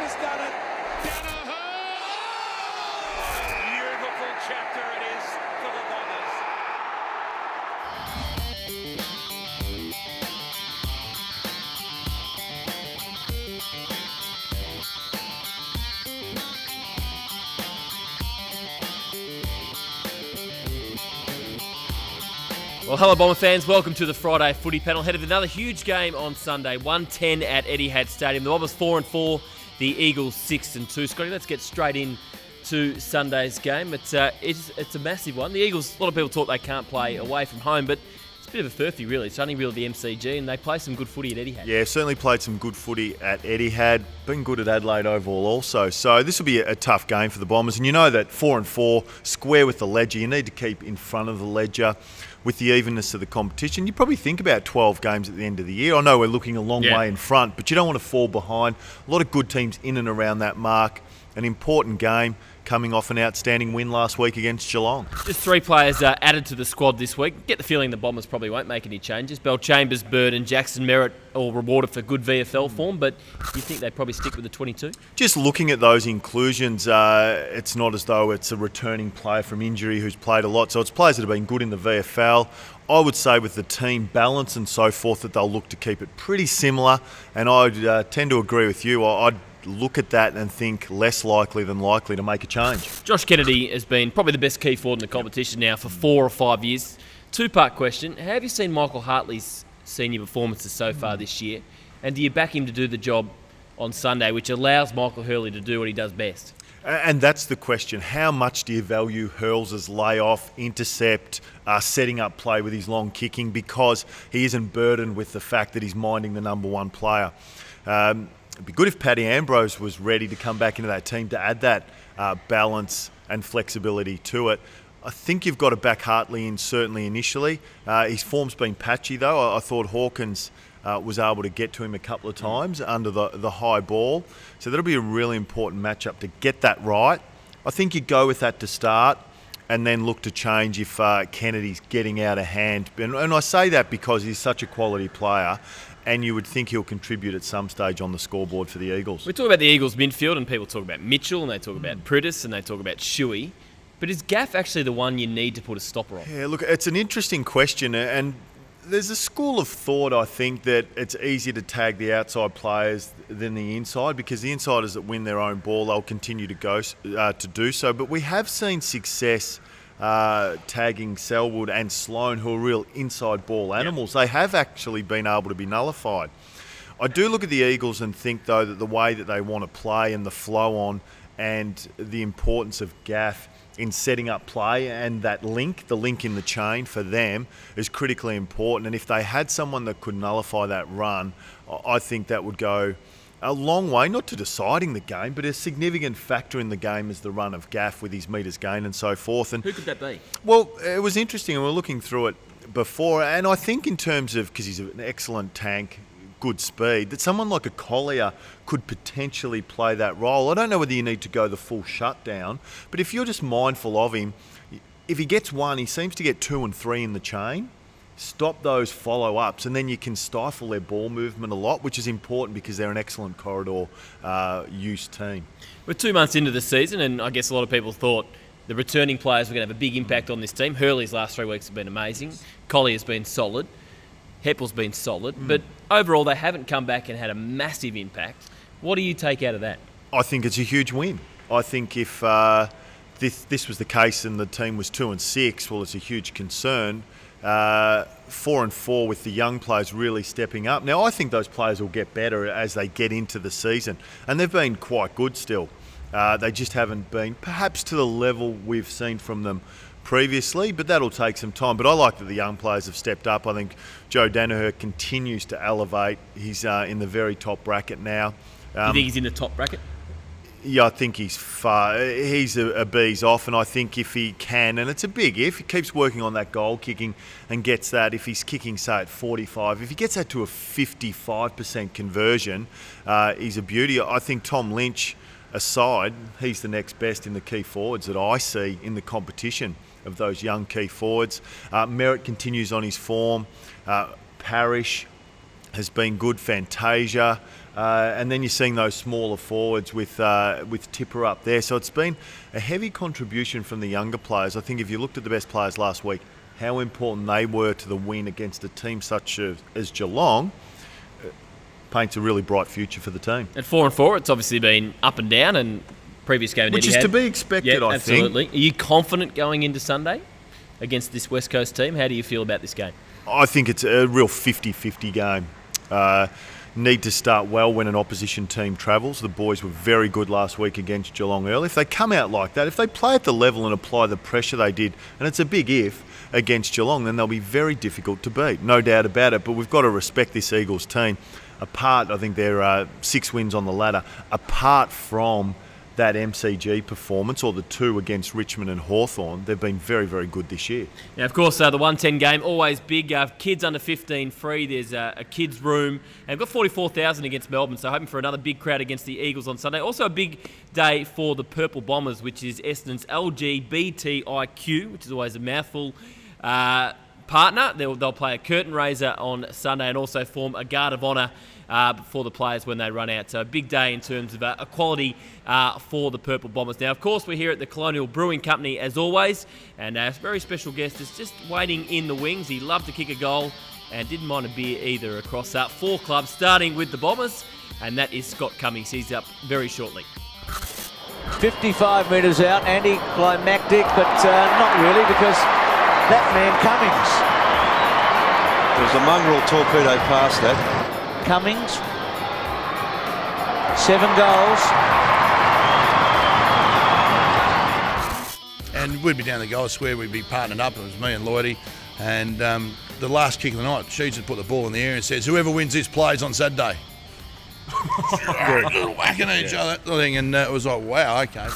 has done it. Danaher! Beautiful chapter it is for the Bombers. Well, hello Bomber fans, welcome to the Friday footy panel. Ahead of another huge game on Sunday, 1:10 at Etihad Stadium. The Bombers 4-4, the Eagles 6-2. Scotty, let's get straight in to Sunday's game. It's a massive one. The Eagles, a lot of people thought they can't play away from home, but it's a bit of a furphy really. It's only really the MCG, and they play some good footy at Etihad. Yeah, certainly played some good footy at Etihad. Been good at Adelaide Oval also. So this will be a tough game for the Bombers. And you know that 4-4, square with the ledger. You need to keep in front of the ledger with the evenness of the competition. You probably think about 12 games at the end of the year. I know we're looking a long way in front, but you don't want to fall behind. A lot of good teams in and around that mark. An important game coming off an outstanding win last week against Geelong. Just 3 players added to the squad this week. Get the feeling the Bombers probably won't make any changes. Bell Chambers, Bird and Jackson Merritt all rewarded for good VFL form, but you think they'd probably stick with the 22? Just looking at those inclusions, it's not as though it's a returning player from injury who's played a lot. So it's players that have been good in the VFL. I would say with the team balance and so forth that they'll look to keep it pretty similar. And I'd tend to agree with you. I'd look at that and think less likely than likely to make a change. Josh Kennedy has been probably the best key forward in the competition now for 4 or 5 years. 2-part question. How have you seen Michael Hartley's senior performances so far this year? And do you back him to do the job on Sunday, which allows Michael Hurley to do what he does best? And that's the question. How much do you value Hurls' layoff, intercept, setting up play with his long kicking, because he isn't burdened with the fact that he's minding the number one player? It'd be good if Paddy Ambrose was ready to come back into that team to add that balance and flexibility to it. I think you've got to back Hartley in certainly initially. His form's been patchy though. I thought Hawkins was able to get to him a couple of times under the high ball. So that'll be a really important matchup to get that right. I think you go with that to start and then look to change if Kennedy's getting out of hand. And I say that because he's such a quality player, and you would think he'll contribute at some stage on the scoreboard for the Eagles. We talk about the Eagles midfield, and people talk about Mitchell, and they talk about Pritis, and they talk about Shuey. But is Gaff actually the one you need to put a stopper on? Yeah, look, it's an interesting question, and there's a school of thought, I think, that it's easier to tag the outside players than the inside, because the insiders that win their own ball, they'll continue to go to do so. But we have seen success tagging Selwood and Sloan, who are real inside ball animals. They have actually been able to be nullified. I do look at the Eagles and think, though, that the way that they want to play and the flow on and the importance of Gaff in setting up play and that link, the link in the chain for them, is critically important. And if they had someone that could nullify that run, I think that would go a long way, not to deciding the game, but a significant factor in the game is the run of Gaff with his metres gained and so forth. And who could that be? Well, it was interesting, and we were looking through it before, and I think in terms of, because he's an excellent tank, good speed, that someone like a Collier could potentially play that role. I don't know whether you need to go the full shutdown, but if you're just mindful of him, if he gets one, he seems to get 2 and 3 in the chain. Stop those follow-ups, and then you can stifle their ball movement a lot, which is important because they're an excellent corridor use team. We're 2 months into the season, and I guess a lot of people thought the returning players were going to have a big impact on this team. Hurley's last 3 weeks have been amazing. Collier's been solid. Heppel's been solid. But overall, they haven't come back and had a massive impact. What do you take out of that? I think it's a huge win. I think if this was the case and the team was 2 and 6, well, it's a huge concern. 4-4 with the young players really stepping up. Now, I think those players will get better as they get into the season, and they've been quite good still. They just haven't been perhaps to the level we've seen from them previously, but that'll take some time. But I like that the young players have stepped up. I think Joe Danaher continues to elevate. He's in the very top bracket now. You think he's in the top bracket? Yeah, I think he's a bees off, and I think if he can, and it's a big if, he keeps working on that goal kicking and gets that, if he's kicking, say, at 45, if he gets that to a 55% conversion, he's a beauty. I think Tom Lynch aside, he's the next best in the key forwards that I see in the competition of those young key forwards. Merritt continues on his form. Parrish has been good. Fantasia. And then you're seeing those smaller forwards with Tipper up there. So it's been a heavy contribution from the younger players. I think if you looked at the best players last week, how important they were to the win against a team such as Geelong, paints a really bright future for the team. At 4-4, it's obviously been up and down, and previous game which is to be expected, I think. Absolutely. Are you confident going into Sunday against this West Coast team? How do you feel about this game? I think it's a real 50-50 game. Need to start well when an opposition team travels. The boys were very good last week against Geelong early. If they come out like that, if they play at the level and apply the pressure they did, and it's a big if, against Geelong, then they'll be very difficult to beat. No doubt about it, but we've got to respect this Eagles team. Apart, I think there are 6 wins on the ladder. Apart from that MCG performance, or the 2 against Richmond and Hawthorn, they've been very, very good this year. Now, of course, the 110 game, always big. Kids under 15 free. There's a kids' room. And we've got 44,000 against Melbourne, so hoping for another big crowd against the Eagles on Sunday. Also a big day for the Purple Bombers, which is Essendon's LGBTIQ, which is always a mouthful, partner. They'll play a curtain raiser on Sunday and also form a guard of honour for the players when they run out. So a big day in terms of equality for the Purple Bombers. Now, of course, we're here at the Colonial Brewing Company as always, and a very special guest is just waiting in the wings. He loved to kick a goal and didn't mind a beer either across 4 clubs, starting with the Bombers, and that is Scott Cummings. He's up very shortly. 55 metres out, anticlimactic, but not really, because that man Cummings. There's a mongrel torpedo past that. Cummings, 7 goals. And we'd be down the goal square, we'd be partnered up. It was me and Lloydie. And the last kick of the night, Sheeds had put the ball in the air and says, whoever wins this plays on Saturday. Whacking each other, that thing, and it was like, wow, okay.